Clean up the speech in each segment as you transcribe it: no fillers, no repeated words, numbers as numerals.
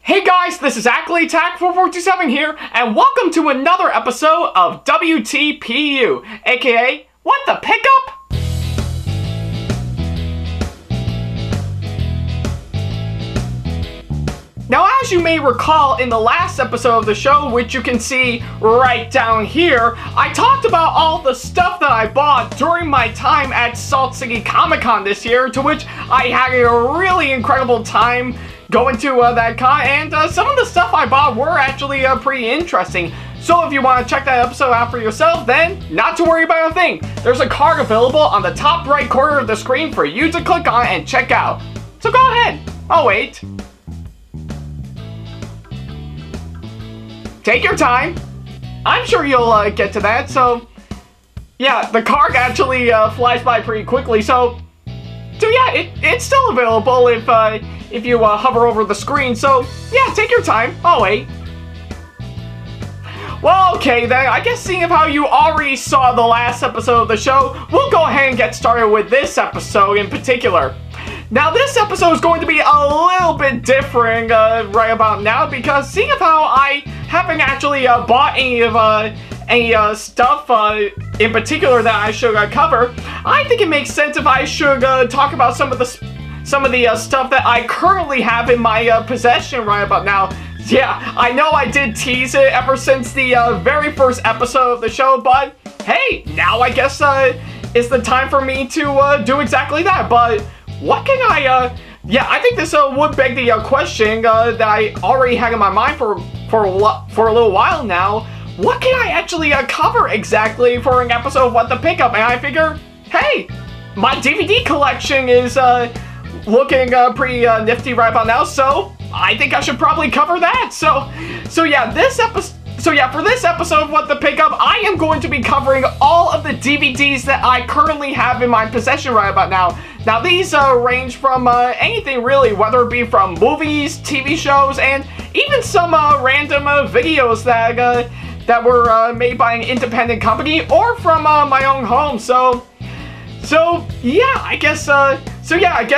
Hey guys, this is SamAttack4427 here, and welcome to another episode of WTPU, aka What the Pickup? Now, as you may recall, in the last episode of the show, which you can see right down here, I talked about all the stuff that I bought during my time at Salt City Comic Con this year, to which I had a really incredible time going to that con, and some of the stuff I bought were actually pretty interesting. So if you want to check that episode out for yourself, then not to worry about a thing. There's a card available on the top right corner of the screen for you to click on and check out. So go ahead. I'll wait. Take your time. I'm sure you'll get to that. So yeah, the card actually flies by pretty quickly. So yeah, it's still available if you hover over the screen. So yeah, take your time. I'll wait. Well, okay then, I guess seeing how you already saw the last episode of the show, we'll go ahead and get started with this episode in particular. Now, this episode is going to be a little bit different right about now, because seeing how I haven't actually bought any stuff in particular that I should cover, I think it makes sense if I should talk about some of the stuff that I currently have in my possession right about now. Yeah, I know I did tease it ever since the very first episode of the show, but hey, now I guess it's the time for me to do exactly that. But what can I, yeah, I think this would beg the question that I already had in my mind for a little while now. What can I actually cover exactly for an episode of What the Pickup? And I figure, hey, my DVD collection is looking pretty nifty right about now, so I think I should probably cover that. So yeah, for this episode of What the Pickup, I am going to be covering all of the DVDs that I currently have in my possession right about now. Now, these range from anything really, whether it be from movies, TV shows, and even some random videos that were made by an independent company or from my own home. So yeah, I guess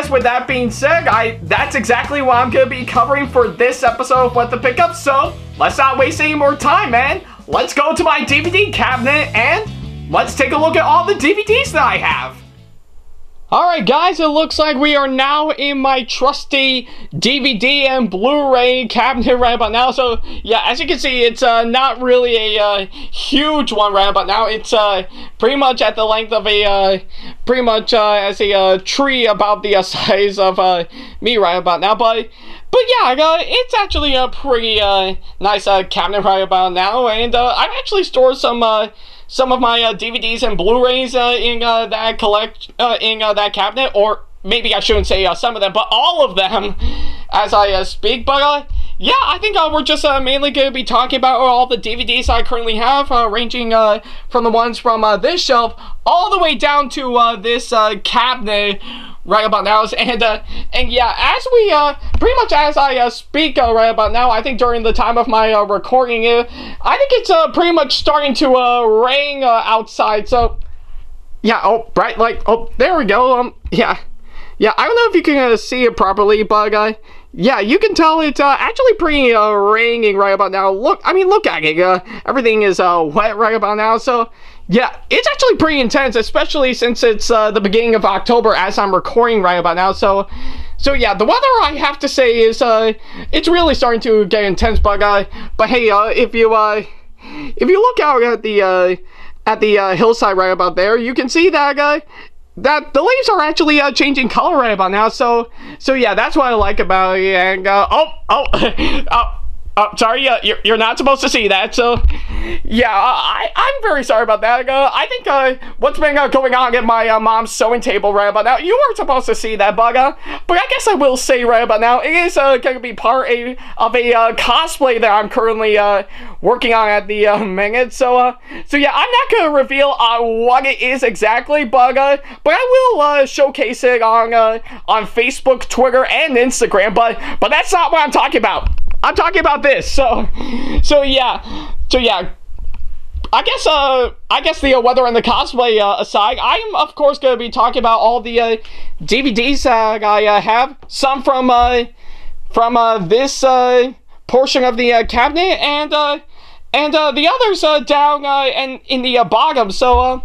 with that being said, that's exactly what I'm gonna be covering for this episode of What the Pickup. So let's not waste any more time, man. Let's go to my DVD cabinet and let's take a look at all the DVDs that I have. Alright guys, it looks like we are now in my trusty DVD and Blu-ray cabinet right about now. So yeah, as you can see, it's not really a huge one right about now. It's pretty much at the length of a, as a tree about the size of me right about now. But yeah, it's actually a pretty nice cabinet right about now, and I've actually stored some of my DVDs and Blu-rays in that cabinet, or maybe I shouldn't say some of them, but all of them as I speak. But yeah, I think we're just mainly going to be talking about all the DVDs I currently have, ranging from the ones from this shelf all the way down to this cabinet right about now. And yeah, as we pretty much as I speak right about now, I think during the time of my recording it, I think it's pretty much starting to rain outside. So yeah, oh right, like, oh, there we go. Yeah, I don't know if you can see it properly, but yeah, you can tell it's actually pretty raining right about now. Look at it. Everything is wet right about now. So yeah, it's actually pretty intense, especially since it's the beginning of October as I'm recording right about now. So yeah, the weather, I have to say, is it's really starting to get intense. But hey, if you look out at the hillside right about there, you can see that that the leaves are actually changing color right about now. So yeah, that's what I like about it. And sorry, you're not supposed to see that. So yeah, I'm very sorry about that. I think what's been going on at my mom's sewing table right about now, you weren't supposed to see that, but I guess I will say right about now, it is going to be part of a cosplay that I'm currently working on at the minute. So yeah, I'm not going to reveal what it is exactly, but I will showcase it on Facebook, Twitter, and Instagram. But that's not what I'm talking about. I'm talking about this. So yeah. I guess the weather and the cosplay aside, I'm of course going to be talking about all the DVDs I have. Some from this portion of the cabinet, and the others down and in the bottom. So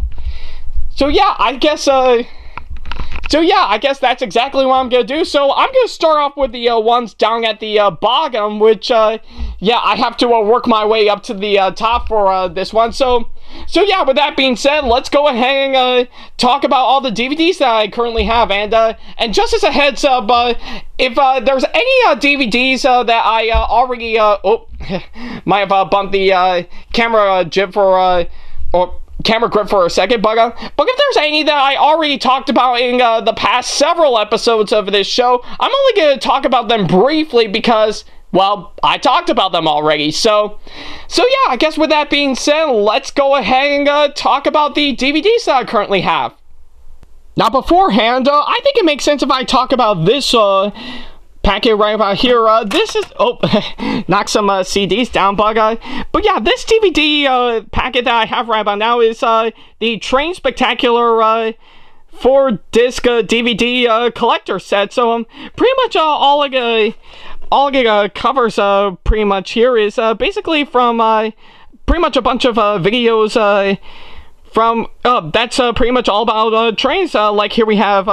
yeah, I guess I guess that's exactly what I'm gonna do. So I'm gonna start off with the ones down at the bottom, which yeah, I have to work my way up to the top for this one. So yeah, with that being said, let's go ahead and talk about all the DVDs that I currently have. And just as a heads up, if there's any DVDs that I already might have bumped the camera grip for a second, but if there's any that I already talked about in the past several episodes of this show, I'm only going to talk about them briefly because, well, I talked about them already. So yeah, I guess with that being said, let's go ahead and talk about the DVDs that I currently have. Now, beforehand, I think it makes sense if I talk about this packet right about here. This is, knock some CDs down, but yeah, this DVD packet that I have right about now is the Train Spectacular 4-disc DVD collector set. So pretty much all it covers pretty much here is basically from pretty much a bunch of videos from that's pretty much all about trains. Like here we have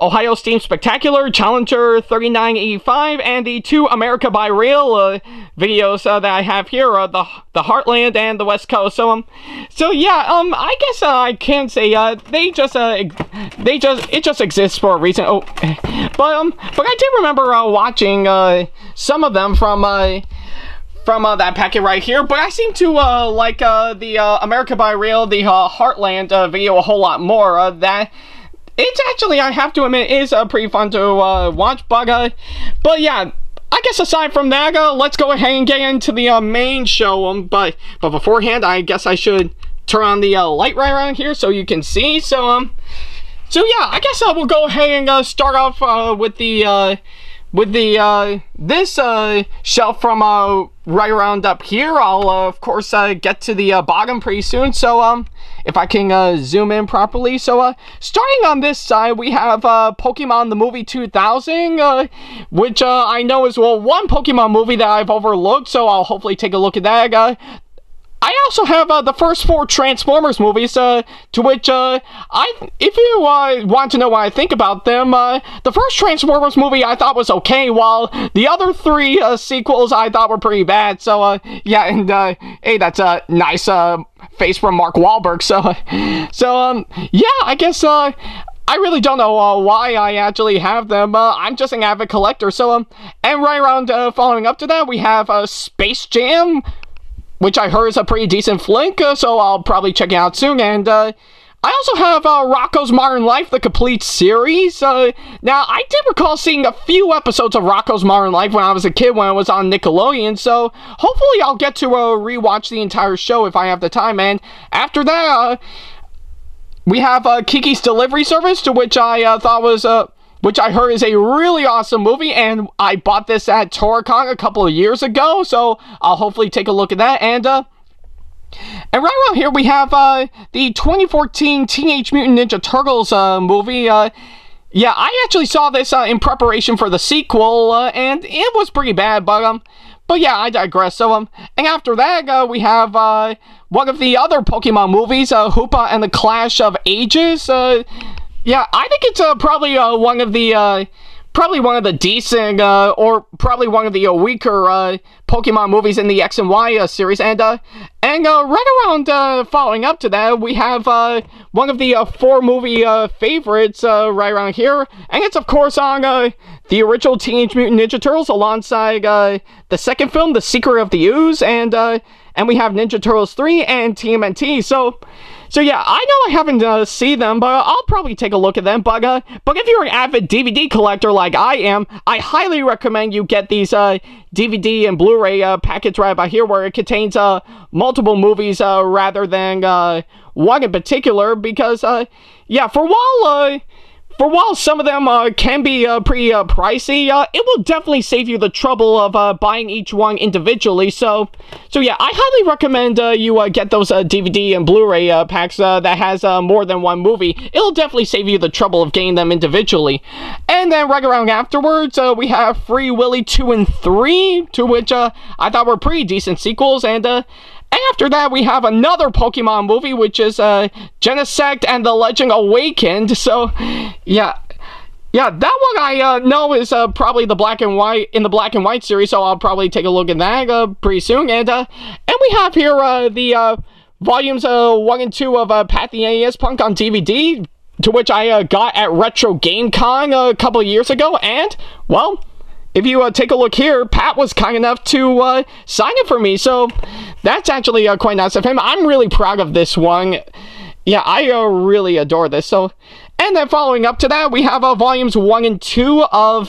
Ohio Steam Spectacular, Challenger 3985, and the 2 America by Rail videos that I have here, the Heartland and the West Coast. So yeah, I guess I can say it just exists for a reason. But I did remember watching some of them from that packet right here, but I seem to like the America by Rail, the Heartland video a whole lot more. That it's actually, I have to admit, is pretty fun to watch, but yeah, I guess aside from that, let's go ahead and get into the main show. But beforehand, I guess I should turn on the light right around here so you can see. So yeah, I guess we'll go ahead and start off with the this shelf from right around up here. I'll of course get to the bottom pretty soon, so if I can zoom in properly. So starting on this side, we have Pokemon the Movie 2000, which I know is, well, one Pokemon movie that I've overlooked, so I'll hopefully take a look at that. I also have the first 4 Transformers movies, to which, if you want to know what I think about them, the first Transformers movie I thought was okay, while the other 3 sequels I thought were pretty bad. So, yeah, and, hey, that's a nice, face from Mark Wahlberg. So, yeah, I guess, I really don't know why I actually have them. I'm just an avid collector. So, and right around following up to that, we have Space Jam, which I heard is a pretty decent flick, so I'll probably check it out soon. And I also have Rocko's Modern Life, the complete series. Now, I did recall seeing a few episodes of Rocko's Modern Life when I was a kid, when it was on Nickelodeon, so hopefully I'll get to rewatch the entire show if I have the time. And after that, we have Kiki's Delivery Service, to which I thought was which I heard is a really awesome movie, and I bought this at Toricon a couple of years ago, so I'll hopefully take a look at that. And right around here, we have the 2014 Teenage Mutant Ninja Turtles movie. Yeah, I actually saw this in preparation for the sequel, and it was pretty bad, but yeah, I digress. So, and after that, we have one of the other Pokemon movies, Hoopa and the Clash of Ages. Yeah, I think it's probably one of the decent, or probably one of the weaker Pokemon movies in the X and Y series. And right around following up to that, we have one of the 4 movie favorites right around here, and it's of course on the original Teenage Mutant Ninja Turtles alongside the second film, The Secret of the Ooze, and we have Ninja Turtles 3 and TMNT. So yeah, I know I haven't seen them, but I'll probably take a look at them. But if you're an avid DVD collector like I am, I highly recommend you get these DVD and Blu-ray packets right about here, where it contains multiple movies rather than one in particular. Because yeah, for for while some of them can be pretty pricey, it will definitely save you the trouble of buying each one individually. So yeah, I highly recommend you get those DVD and Blu-ray packs that has more than one movie. It'll definitely save you the trouble of getting them individually. And then right around afterwards, we have Free Willy 2 and 3, to which I thought were pretty decent sequels. And after that, we have another Pokemon movie, which is Genesect and the Legend Awakened. So, yeah, that one I know is probably the black and white series. So I'll probably take a look at that pretty soon. And we have here the volumes 1 and 2 of Pat the NES Punk on DVD, to which I got at Retro Game Con a couple of years ago. And well, if you take a look here, Pat was kind enough to sign it for me, so that's actually quite nice of him. I'm really proud of this one. Yeah, I really adore this. So, and then following up to that, we have volumes 1 and 2 of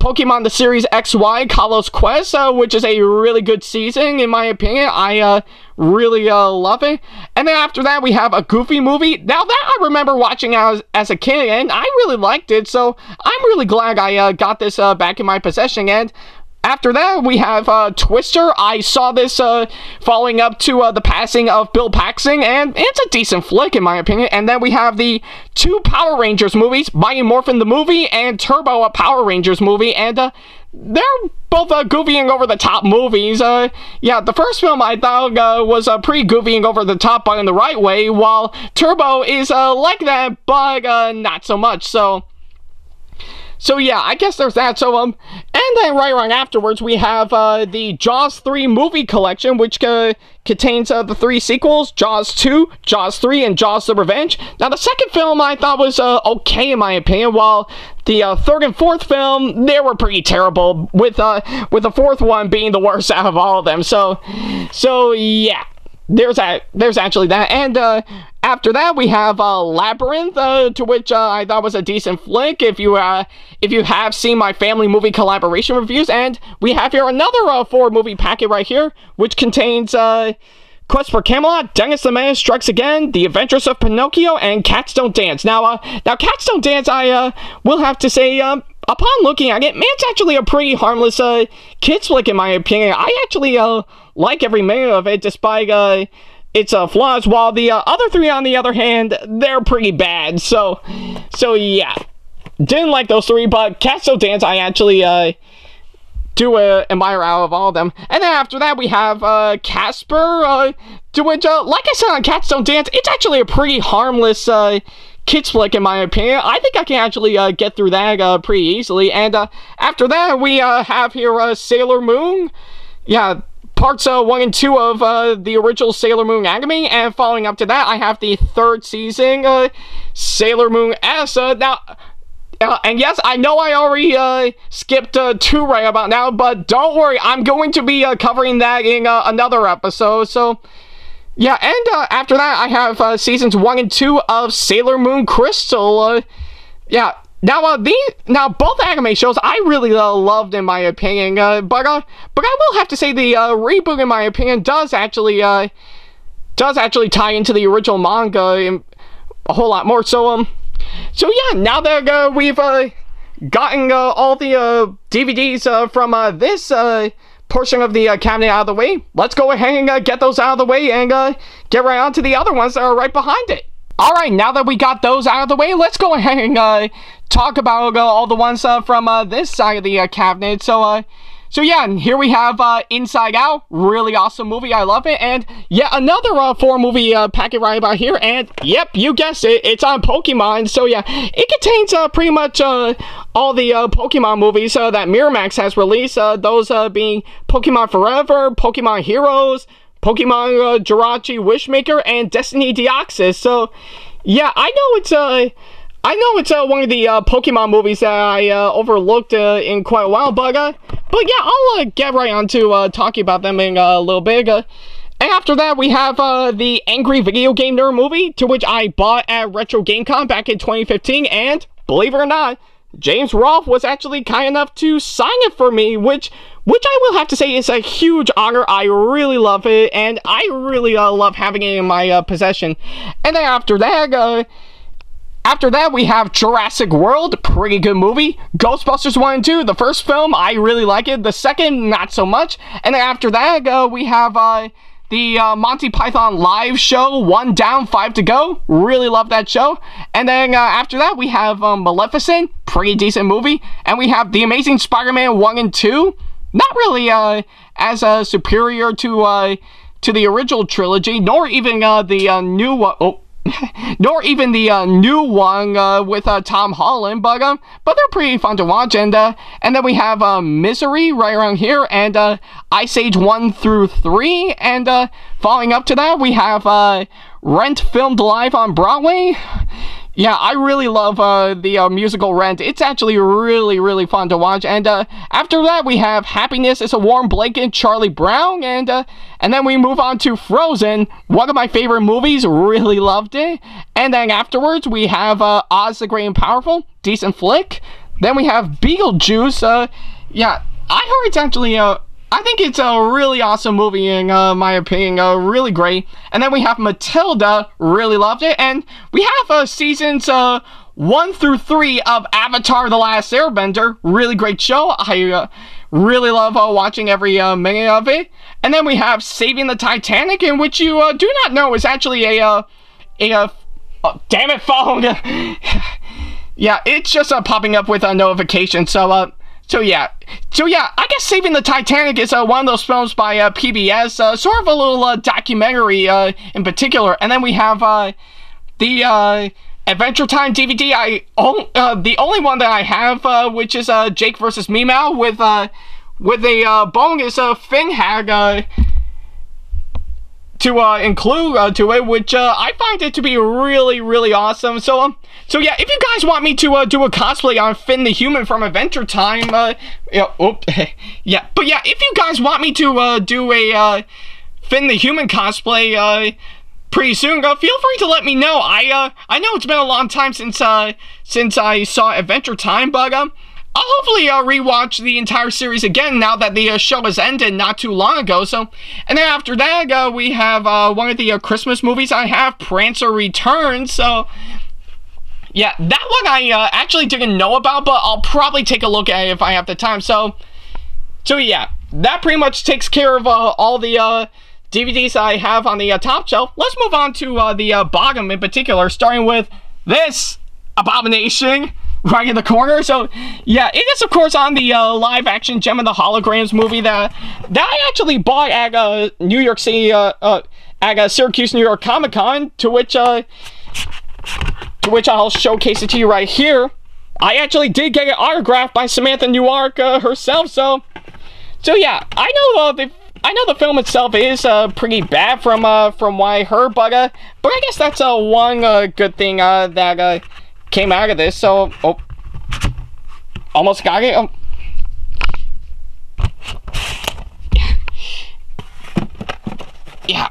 Pokemon the Series XY Kalos Quest, which is a really good season, in my opinion. I really love it. And then after that, we have a Goofy movie. Now, that I remember watching as a kid, and I really liked it, so I'm really glad I got this back in my possession. And after that, we have Twister. I saw this following up to the passing of Bill Paxton, and it's a decent flick, in my opinion. And then we have the 2 Power Rangers movies, Mighty Morphin the movie and Turbo, a Power Rangers movie, and they're both goofy and over-the-top movies. Yeah, the first film I thought was pretty goofy and over-the-top, but in the right way, while Turbo is like that, but not so much. So yeah, I guess there's that. So and then right around afterwards, we have the Jaws 3 movie collection, which contains the 3 sequels: Jaws 2, Jaws 3, and Jaws the Revenge. Now, the second film I thought was okay, in my opinion, while the third and fourth film, they were pretty terrible, with the fourth one being the worst out of all of them. So yeah, there's actually that. And after that, we have Labyrinth, to which I thought was a decent flick, if you have seen my family movie collaboration reviews. And we have here another 4-movie packet right here, which contains Quest for Camelot, Dennis the Menace Strikes Again, The Adventures of Pinocchio, and Cats Don't Dance. Now Cats Don't Dance, I will have to say, upon looking at it, man, it's actually a pretty harmless kids flick, in my opinion. I actually like every minute of it, despite its flaws, while the other 3, on the other hand, they're pretty bad. So yeah, didn't like those 3, but Cats Don't Dance, I actually do admire out of all of them. And then after that, we have Casper, to which, like I said on Cats Don't Dance, it's actually a pretty harmless kids flick, in my opinion. I think I can actually get through that pretty easily. And after that, we have here Sailor Moon. Yeah, parts 1 and 2 of the original Sailor Moon anime, and following up to that, I have the 3rd season Sailor Moon S. Now, and yes, I know I already skipped 2 right about now, but don't worry, I'm going to be covering that in another episode. So yeah, and after that, I have seasons 1 and 2 of Sailor Moon Crystal. Yeah. Now, both anime shows I really loved, in my opinion, but I will have to say the reboot, in my opinion, does actually tie into the original manga a whole lot more. So yeah, now that we've gotten all the DVDs from this portion of the cabinet out of the way, let's go ahead and get those out of the way and get right on to the other ones that are right behind it. Alright, now that we got those out of the way, let's go ahead and talk about all the ones from this side of the cabinet. So yeah, and here we have Inside Out, really awesome movie, I love it, and yet another 4-movie packet right about here, and yep, you guessed it, it's on Pokemon. So yeah, it contains pretty much all the Pokemon movies that Miramax has released, those being Pokemon Forever, Pokemon Heroes, Pokemon Jirachi Wishmaker, and Destiny Deoxys. So yeah, I know it's one of the Pokemon movies that I overlooked in quite a while, but yeah, I'll get right on to talking about them in a little bit. And after that, we have the Angry Video Game Nerd movie, to which I bought at Retro Game Con back in 2015, and believe it or not, James Rolfe was actually kind enough to sign it for me, which I will have to say is a huge honor. I really love it, and I really love having it in my possession. And then after that, After that, we have Jurassic World, pretty good movie. Ghostbusters 1 and 2, the first film, I really like it. The second, not so much. And then after that, we have the Monty Python live show, 1 down, 5 to go. Really love that show. And then after that, we have Maleficent, pretty decent movie. And we have The Amazing Spider-Man 1 and 2. Not really as superior to the original trilogy, nor even the new one. Nor even the new one with Tom Holland, but they're pretty fun to watch. And then we have Misery right around here, and Ice Age 1 through 3, and following up to that, we have Rent filmed live on Broadway. Yeah, I really love the musical Rent. It's actually really, really fun to watch. And after that, we have Happiness is a Warm Blanket, Charlie Brown. And then we move on to Frozen, one of my favorite movies. Really loved it. And then afterwards, we have Oz the Great and Powerful, decent flick. Then we have Beetlejuice. Yeah, I heard it's actually I think it's a really awesome movie in my opinion, really great. And then we have Matilda, really loved it. And we have seasons 1 through 3 of Avatar: The Last Airbender, really great show. I really love watching every minute of it. And then we have Saving the Titanic, in which you do not know is actually a oh, damn it, phone. Yeah, it's just popping up with a notification. So yeah, I guess Saving the Titanic is one of those films by PBS, sort of a little documentary in particular. And then we have the Adventure Time DVD. The only one that I have, which is Jake vs. Meow with a bonus Finn hag to include to it, which I find it to be really, really awesome. So yeah, if you guys want me to do a cosplay on Finn the Human from Adventure Time, yeah, but yeah, if you guys want me to do a Finn the Human cosplay pretty soon, feel free to let me know. I know it's been a long time since I saw Adventure Time, but I'll hopefully rewatch the entire series again now that the show has ended not too long ago. So, and then after that, we have one of the Christmas movies I have, Prancer Returns. So, yeah, that one I actually didn't know about, but I'll probably take a look at it if I have the time. So yeah, that pretty much takes care of all the DVDs I have on the top shelf. Let's move on to the bottom in particular, starting with this abomination right in the corner. So yeah, it is of course on the live action Gem of the Holograms movie that I actually bought at New York City at Syracuse, New York Comic-Con, to which I'll showcase it to you right here. I actually did get it autographed by Samantha Newark herself. So yeah, I know the film itself is pretty bad from what I heard, but I guess that's one good thing that came out of this. So, oh, almost got it. Yeah,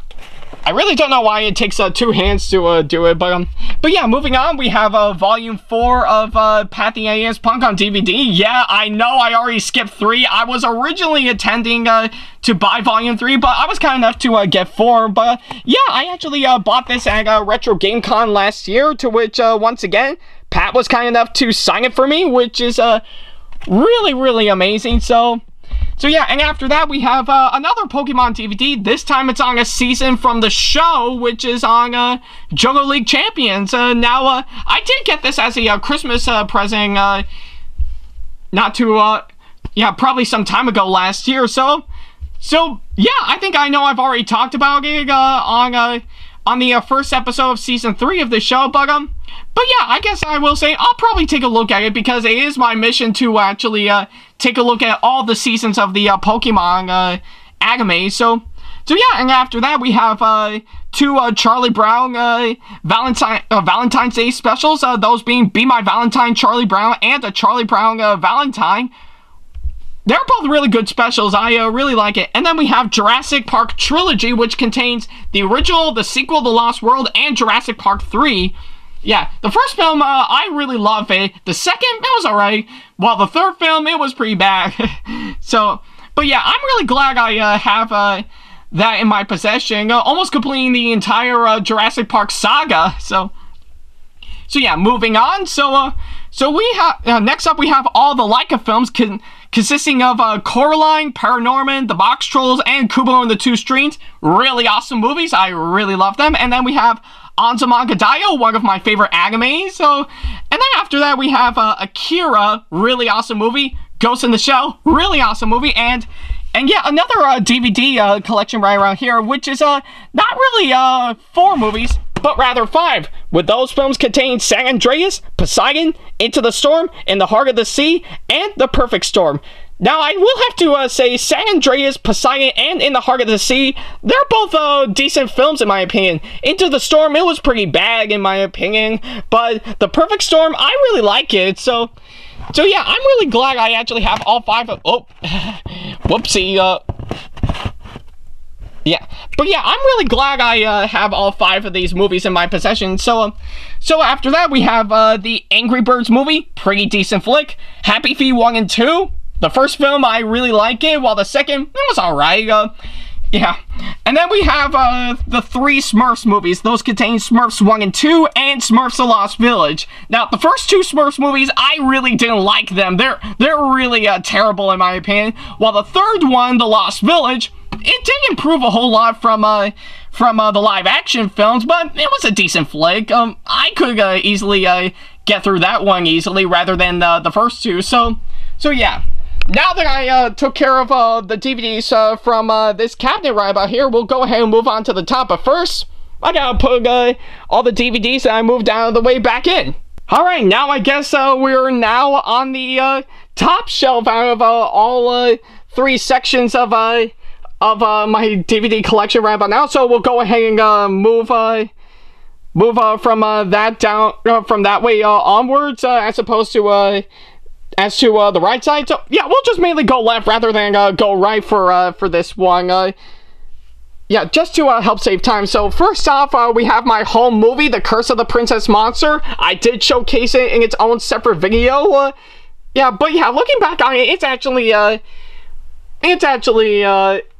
I really don't know why it takes 2 hands to do it, but yeah, moving on, we have Volume 4 of Patty A.S. Punk on DVD. Yeah, I know I already skipped 3. I was originally intending to buy Volume 3, but I was kind enough to get 4. But yeah, I actually bought this at Retro Game Con last year, to which once again, Pat was kind enough to sign it for me, which is really, really amazing. So yeah, and after that, we have another Pokemon DVD. This time it's on a season from the show, which is on Johto League Champions. Now, I did get this as a Christmas present, not too, yeah, probably some time ago last year. So yeah, I think I know I've already talked about it on the first episode of Season 3 of the show, but yeah, I guess I will say I'll probably take a look at it, because it is my mission to actually take a look at all the seasons of the Pokemon anime. So yeah, and after that we have 2 Charlie Brown Valentine's Day specials, those being Be My Valentine Charlie Brown and a Charlie Brown Valentine. They're both really good specials. I really like it. And then we have Jurassic Park Trilogy, which contains the original, the sequel, The Lost World, and Jurassic Park 3. Yeah, the first film, I really love it. The second, it was alright. While the third film, it was pretty bad. So, but yeah, I'm really glad I have that in my possession. Almost completing the entire Jurassic Park saga. So yeah, moving on. So we have next up we have all the Laika films consisting of Coraline, Paranorman, The Box Trolls, and Kubo and the Two Strings. Really awesome movies. I really love them. And then we have Anzuman-Gadayo, one of my favorite animes. So, and then after that we have Akira, really awesome movie. Ghost in the Shell, really awesome movie. And yeah, another DVD collection right around here, which is not really 4 movies, but rather 5, with those films containing San Andreas, Poseidon, Into the Storm, In the Heart of the Sea, and The Perfect Storm. Now, I will have to say San Andreas, Poseidon, and In the Heart of the Sea, they're both decent films in my opinion. Into the Storm, it was pretty bad in my opinion, but The Perfect Storm, I really like it. So yeah, I'm really glad I actually have all 5 of... Oh, whoopsie, yeah, but yeah, I'm really glad I have all 5 of these movies in my possession. So after that, we have the Angry Birds movie, pretty decent flick. Happy Feet 1 and 2. The first film, I really like it, while the second, it was alright. Yeah. And then we have the 3 Smurfs movies. Those contain Smurfs 1 and 2 and Smurfs The Lost Village. Now, the first 2 Smurfs movies, I really didn't like them. They're really terrible in my opinion. While the third one, The Lost Village, it did improve a whole lot from the live action films, but it was a decent flick. I could easily get through that one easily rather than the first 2. So yeah. Now that I took care of the DVDs from this cabinet right about here, we'll go ahead and move on to the top. But first, I gotta put all the DVDs that I moved out of the way back in. Alright, now I guess we're now on the top shelf out of all 3 sections of my DVD collection right about now. So we'll go ahead and move from that down, from that way onwards, as opposed to the right side. So yeah, we'll just mainly go left rather than go right for this one. Yeah, just to help save time. So first off, we have my home movie, The Curse of the Princess Monster. I did showcase it in its own separate video. Yeah, but yeah, looking back on it, it's actually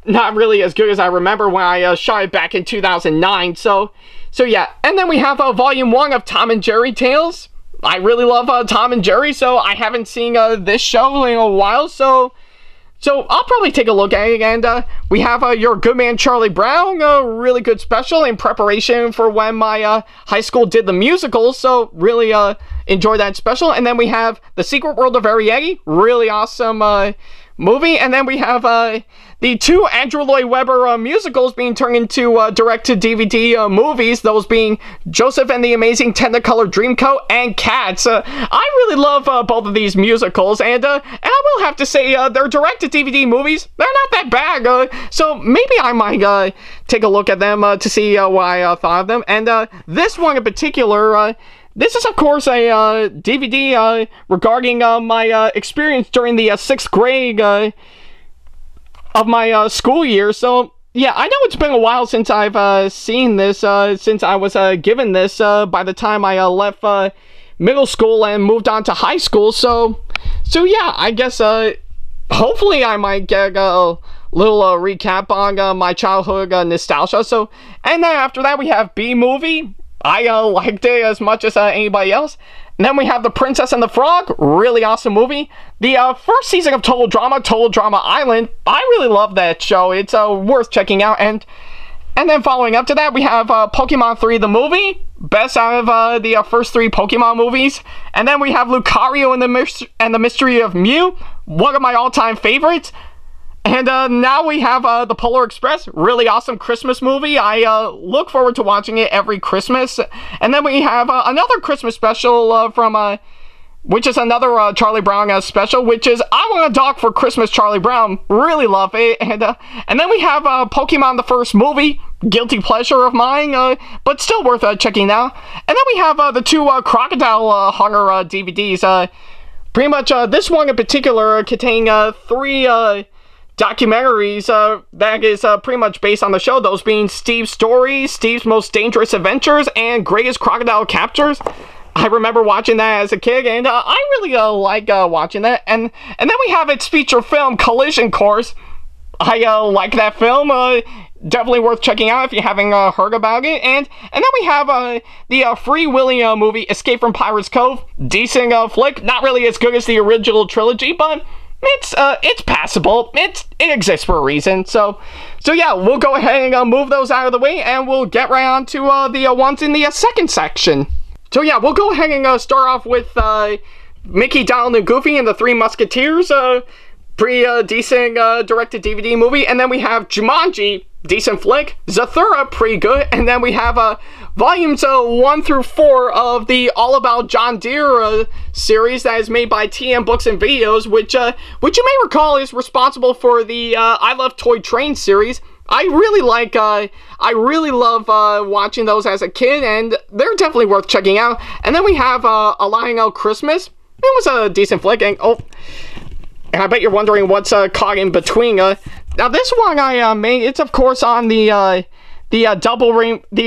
not really as good as I remember when I shot it back in 2009. So yeah, and then we have Volume 1 of Tom and Jerry Tales. I really love Tom and Jerry, so I haven't seen this show in a while, so I'll probably take a look at it. And we have Your Good Man Charlie Brown, a really good special in preparation for when my high school did the musical, so really enjoyed that special. And then we have The Secret World of Arrietty, really awesome movie. And then we have the 2 Andrew Lloyd Webber musicals being turned into direct-to-DVD movies, those being Joseph and the Amazing Technicolor Dreamcoat and Cats. I really love both of these musicals, and I will have to say they're direct-to-DVD movies. They're not that bad, so maybe I might take a look at them to see what I thought of them. And this one in particular, this is, of course, a DVD regarding my experience during the 6th grade of my school year. So yeah, I know it's been a while since I've seen this, since I was given this by the time I left middle school and moved on to high school. So yeah, I guess hopefully I might get a little recap on my childhood nostalgia. So, and then after that we have B-Movie. I liked it as much as anybody else. And then we have The Princess and the Frog, really awesome movie. The first season of Total Drama Island, I really love that show. It's worth checking out. And then following up to that, we have Pokemon 3 the movie, best out of the first 3 Pokemon movies. And then we have Lucario and the Mystery of Mew, one of my all-time favorites. And now we have The Polar Express, really awesome Christmas movie. I look forward to watching it every Christmas. And then we have another Christmas special from, which is another Charlie Brown special, which is I Want a Dog for Christmas, Charlie Brown. Really love it. And then we have Pokemon the first movie, guilty pleasure of mine, but still worth checking out. And then we have the 2 Crocodile Hunter DVDs. Pretty much this one in particular containing 3 documentaries that is pretty much based on the show, those being Steve's Story, Steve's Most Dangerous Adventures, and Greatest Crocodile Captures. I remember watching that as a kid, and I really like watching that. And then we have its feature film, Collision Course. I like that film. definitely worth checking out if you haven't heard about it. And then we have the Free Willy movie, Escape from Pirates Cove. Decent flick, not really as good as the original trilogy, but it's passable. It exists for a reason. So yeah, we'll go ahead and move those out of the way, and we'll get right on to the ones in the second section. So yeah, we'll go ahead and start off with Mickey, Donald, and Goofy and the Three Musketeers. Pretty decent direct-to-DVD movie. And then we have Jumanji, decent flick. Zathura, pretty good. And then we have volumes 1 through 4 of the All About John Deere series that is made by TM Books and Videos, which you may recall is responsible for the I Love Toy Train series. I really love watching those as a kid, and they're definitely worth checking out. And then we have A Lionel Christmas. It was a decent flick, and and I bet you're wondering what's caught in between. Now this one I made, it's of course on the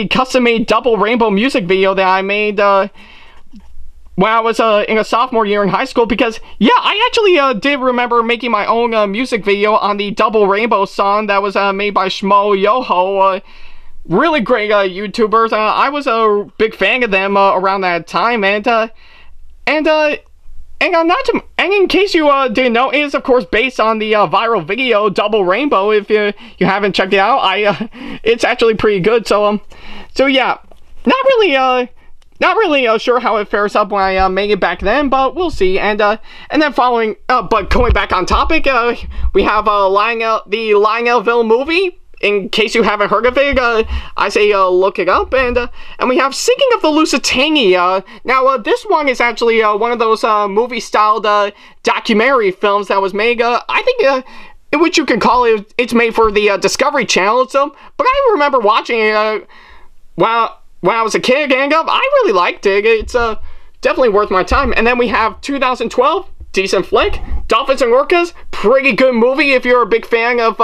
custom-made double rainbow music video that I made when I was in a sophomore year in high school, because yeah, I actually did remember making my own music video on the double rainbow song that was made by Shmo Yoho. Really great YouTubers. I was a big fan of them around that time, and in case you didn't know, it is of course based on the viral video Double Rainbow. If you haven't checked it out, it's actually pretty good. So yeah, not really sure how it fares up when I made it back then, but we'll see. And then following, but going back on topic, we have the Lionelville movie. In case you haven't heard of it, I say look it up. And we have Sinking of the Lusitania. Now, this one is actually one of those movie-styled documentary films that was made, I think, in which you can call it, it's made for the Discovery Channel. So, but I remember watching it when I was a kid, and I really liked it. It's definitely worth my time. And then we have 2012, decent flick. Dolphins and Orcas, pretty good movie if you're a big fan of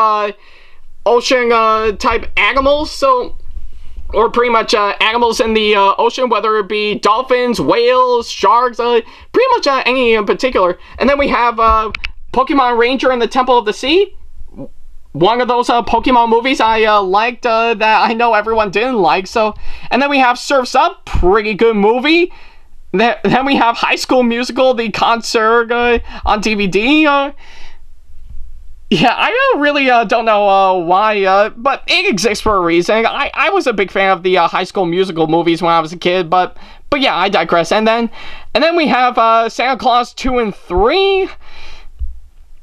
ocean type animals, or pretty much animals in the ocean, whether it be dolphins, whales, sharks, pretty much any in particular. And then we have Pokemon Ranger and the Temple of the Sea, one of those Pokemon movies I liked that I know everyone didn't like. So, and then we have Surf's Up, pretty good movie. Then we have High School Musical, the concert on DVD. Yeah, I really don't know why, but it exists for a reason. I was a big fan of the High School Musical movies when I was a kid, but yeah, I digress. And then we have Santa Claus 2 and 3.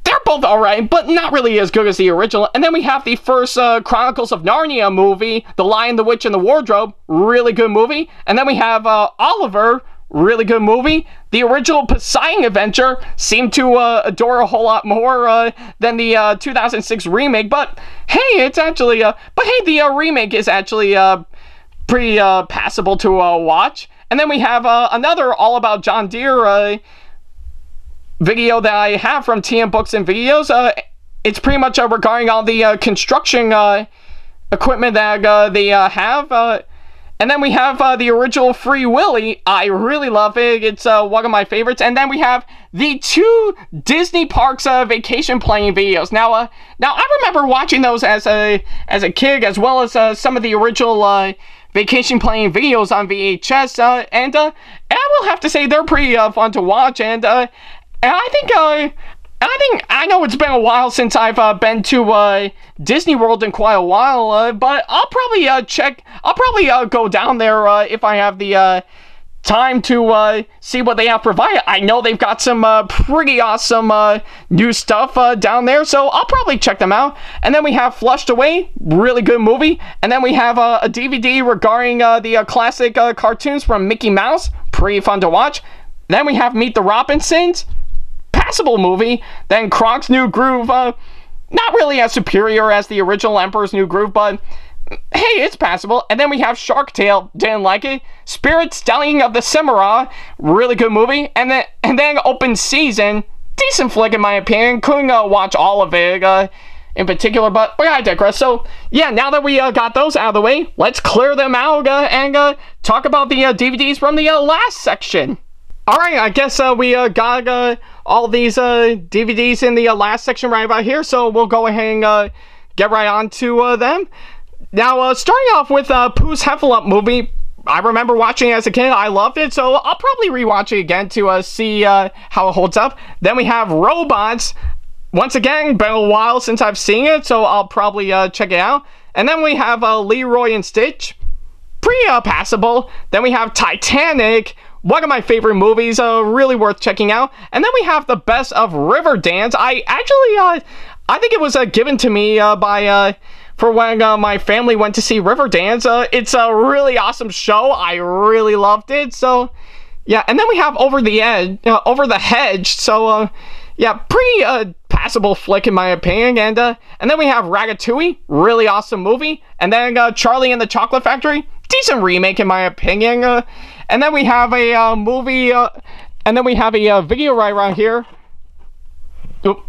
They're both alright, but not really as good as the original. And then we have the first Chronicles of Narnia movie, The Lion, the Witch, and the Wardrobe. Really good movie. And then we have Oliver. Really good movie. The original Poseidon Adventure seemed to adore a whole lot more than the 2006 remake, but hey, it's actually the remake is actually pretty passable to watch. And then we have another All About John Deere video that I have from TM Books and Videos. It's pretty much regarding all the construction equipment that they have. And then we have the original Free Willy. I really love it. It's one of my favorites. And then we have the 2 Disney Parks vacation planning videos. Now I remember watching those as a kid, as well as some of the original vacation planning videos on VHS. And I will have to say they're pretty fun to watch. And I know it's been a while since I've been to Disney World in quite a while, but I'll probably go down there if I have the time to see what they have provided. I know they've got some pretty awesome new stuff down there, so I'll probably check them out. And then we have Flushed Away, really good movie. And then we have a DVD regarding the classic cartoons from Mickey Mouse, pretty fun to watch. Then we have Meet the Robinsons, passable movie. Then Kronk's New Groove, not really as superior as the original Emperor's New Groove, but hey, it's passable. And then we have Shark Tale, didn't like it. Spirit Stallion of the Cimarron, really good movie. And then Open Season, decent flick in my opinion. Couldn't watch all of it in particular, but I digress. So yeah, now that we got those out of the way, let's clear them out and talk about the DVDs from the last section. Alright, I guess we got all these DVDs in the last section right about here, so we'll go ahead and get right on to them. Now, starting off with Pooh's Heffalump movie, I remember watching it as a kid. I loved it, so I'll probably rewatch it again to see how it holds up. Then we have Robots. Once again, been a while since I've seen it, so I'll probably check it out. And then we have Leroy and Stitch. Pretty passable. Then we have Titanic. One of my favorite movies, really worth checking out. And then we have The Best of Riverdance. I think it was given to me for when my family went to see Riverdance. It's a really awesome show. I really loved it. So, yeah. And then we have Over the Hedge. So, yeah, pretty passable flick in my opinion. And then we have Ratatouille. Really awesome movie. And then Charlie and the Chocolate Factory. Decent remake in my opinion. And then we have a movie. And then we have a video right around here. Oop.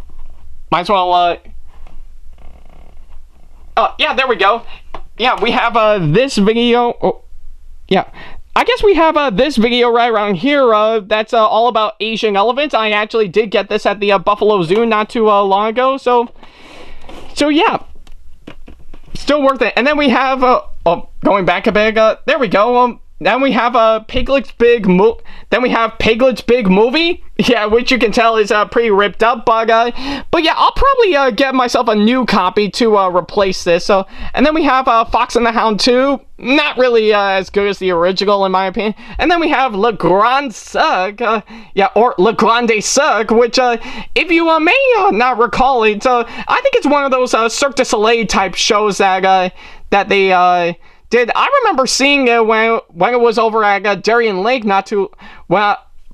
Might as well. Yeah, there we go. Yeah, we have this video. Oh, yeah. I guess we have this video right around here that's all about Asian elephants. I actually did get this at the Buffalo Zoo not too long ago. So yeah. Still worth it. And then we have, going back a bit, there we go. Then we have Piglet's Big Movie. Yeah, which you can tell is pretty ripped up. But yeah, I'll probably get myself a new copy to replace this. So, and then we have Fox and the Hound 2. Not really as good as the original in my opinion. And then we have Le Grand Suck. Yeah, or Le Grande Suck, which if you may not recall it, I think it's one of those Cirque du Soleil type shows that they did. I remember seeing it when it was over at Darien Lake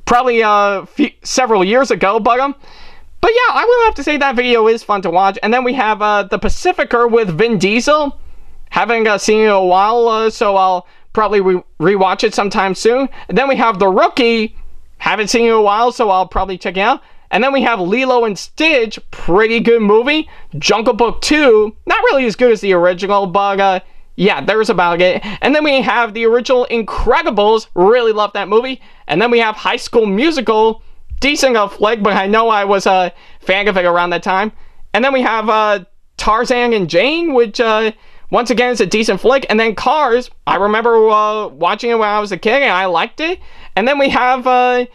probably several years ago, but yeah, I will have to say that video is fun to watch. And then we have The Pacificer with Vin Diesel. Haven't seen it in a while, so I'll probably rewatch it sometime soon. And then we have The Rookie. Haven't seen it in a while, so I'll probably check it out. And then we have Lilo and Stitch. Pretty good movie. Jungle Book 2. Not really as good as the original, but yeah, there's about it. And then we have the original Incredibles. Really love that movie. And then we have High School Musical. Decent flick, but I know I was a fan of it around that time. And then we have Tarzan and Jane, which once again is a decent flick. And then Cars. I remember watching it when I was a kid and I liked it. And then we have the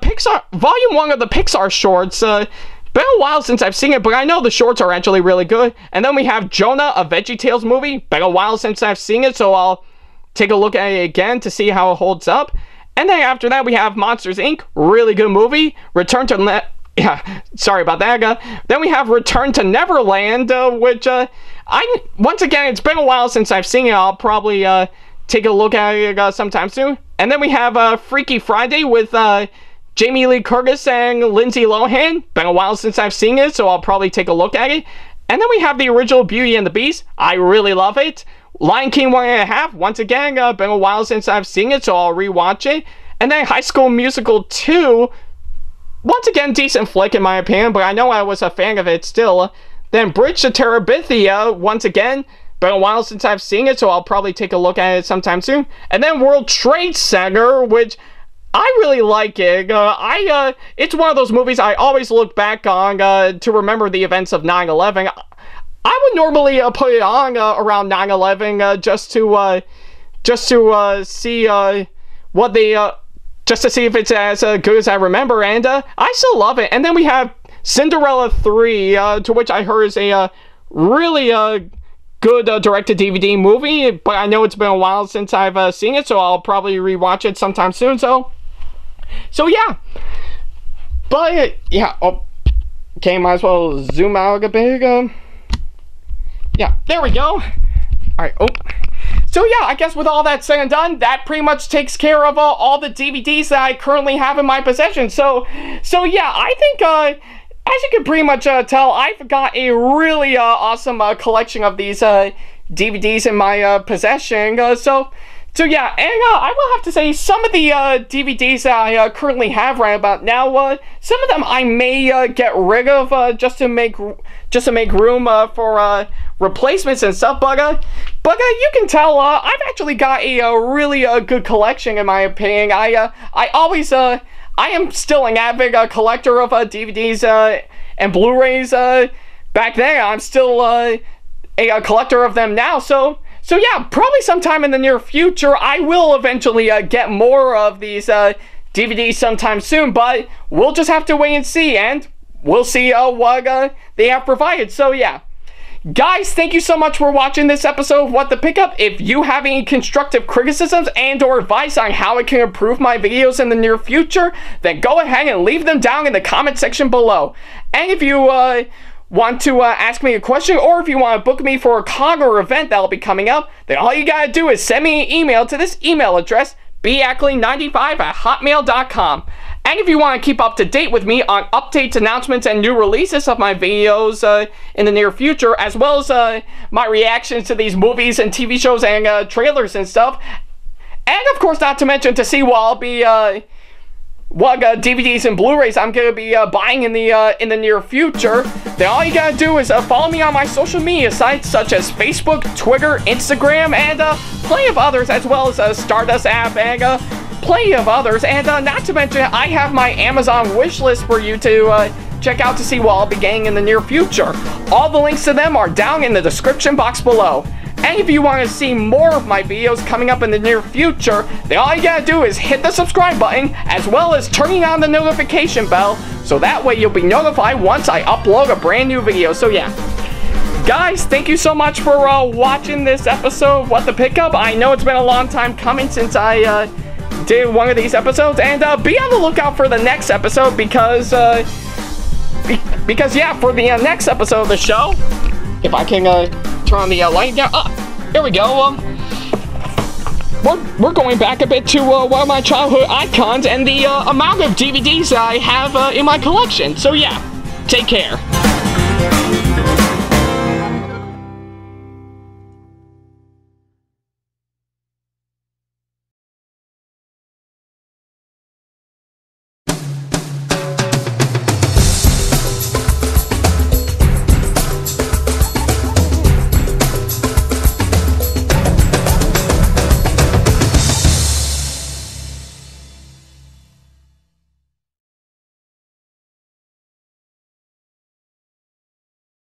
Pixar Volume 1 of the Pixar shorts. Been a while since I've seen it, but I know the shorts are actually really good. And then we have Jonah, a VeggieTales movie. Been a while since I've seen it, so I'll take a look at it again to see how it holds up. And then after that, we have Monsters, Inc. Really good movie. Sorry about that. Then we have Return to Neverland, which once again, it's been a while since I've seen it. I'll probably take a look at it sometime soon. And then we have Freaky Friday with Jamie Lee Curtis and Lindsay Lohan. Been a while since I've seen it, so I'll probably take a look at it. And then we have the original Beauty and the Beast. I really love it. Lion King 1.5. Once again, been a while since I've seen it, so I'll rewatch it. And then High School Musical 2. Once again, decent flick in my opinion, but I know I was a fan of it still. Then Bridge to Terabithia. Once again, been a while since I've seen it, so I'll probably take a look at it sometime soon. And then World Trade Center, which I really like it. It's one of those movies I always look back on to remember the events of 9/11. I would normally put it on around 9/11 just to see what they just to see if it's as good as I remember, and I still love it. And then we have Cinderella 3, to which I heard is a really good direct-to-DVD movie, but I know it's been a while since I've seen it, so I'll probably rewatch it sometime soon. So yeah, but yeah, okay, might as well zoom out a bit. Yeah, there we go. Alright, so yeah, I guess with all that said and done, that pretty much takes care of all the DVDs that I currently have in my possession. So yeah, I think, as you can pretty much tell, I've got a really awesome collection of these DVDs in my possession. So yeah, and I will have to say, some of the DVDs that I currently have right about now, some of them I may get rid of just to make room for replacements and stuff. But you can tell I've actually got a really good collection in my opinion. I am still an avid collector of DVDs and Blu-rays. Back then, I'm still a collector of them now. So So yeah, probably sometime in the near future, I will eventually get more of these DVDs sometime soon, but we'll just have to wait and see, and we'll see what they have provided. So yeah. Guys, thank you so much for watching this episode of What the Pickup. If you have any constructive criticisms and or advice on how I can improve my videos in the near future, then go ahead and leave them down in the comment section below. And if you want to ask me a question, or if you want to book me for a con or event that'll be coming up, then all you gotta do is send me an email to this email address, backley95@hotmail.com. And if you want to keep up to date with me on updates, announcements, and new releases of my videos in the near future, as well as my reactions to these movies and TV shows and trailers and stuff, and of course not to mention to see what I'll be what DVDs and Blu-rays I'm gonna be buying in the near future, then all you gotta do is follow me on my social media sites such as Facebook, Twitter, Instagram, and plenty of others, as well as Stardust app and plenty of others. And not to mention, I have my Amazon wish list for you to check out to see what I'll be getting in the near future. All the links to them are down in the description box below. And if you want to see more of my videos coming up in the near future, then all you gotta do is hit the subscribe button, as well as turning on the notification bell, so that way you'll be notified once I upload a brand new video. So yeah. Guys, thank you so much for watching this episode of What the Pickup. I know it's been a long time coming since I did one of these episodes, and be on the lookout for the next episode, because yeah, for the next episode of the show, if I can turn on the light down, here we go. We're going back a bit to one of my childhood icons and the amount of DVDs I have in my collection. So yeah, take care.